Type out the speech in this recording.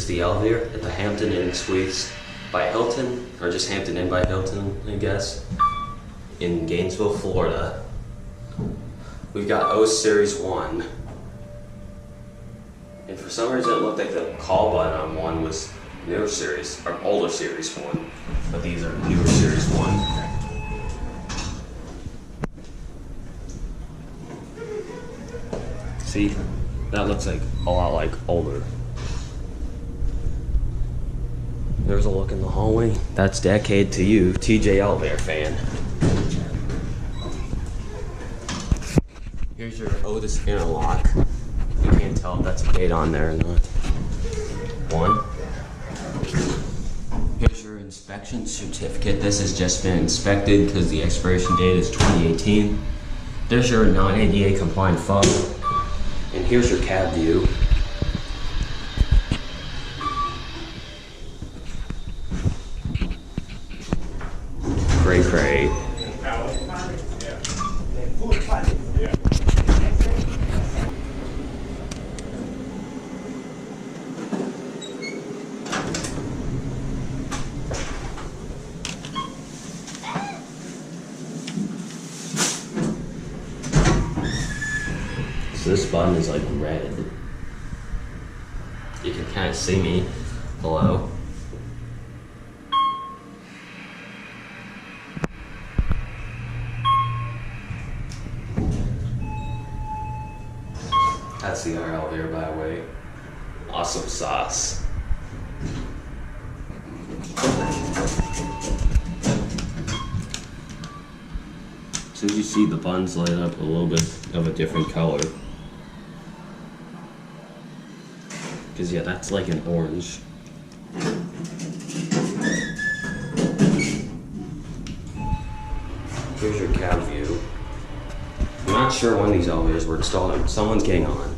is the elevator at the Hampton Inn Suites by Hilton, or just Hampton Inn by Hilton, I guess, in Gainesville, Florida. We've got O Series 1. And for some reason it looked like the call button on one was newer series, or older series 1. But these are newer series 1. See, that looks like a lot like older. There's a look in the hallway. That's decade to you, TJ Elevator fan. Here's your Otis interlock. You can't tell if that's a date on there or not. 1. Here's your inspection certificate. This has just been inspected because the expiration date is 2018. There's your non-ADA compliant fob. And here's your cab view. Cray. So this button is like red. You can kind of see me below. That's the RL here, by the way. Awesome sauce. As soon as you see the buttons light up a little bit of a different color. Because yeah, that's like an orange. Here's your cab view. I'm not sure when these elevators were installed. Someone's getting on.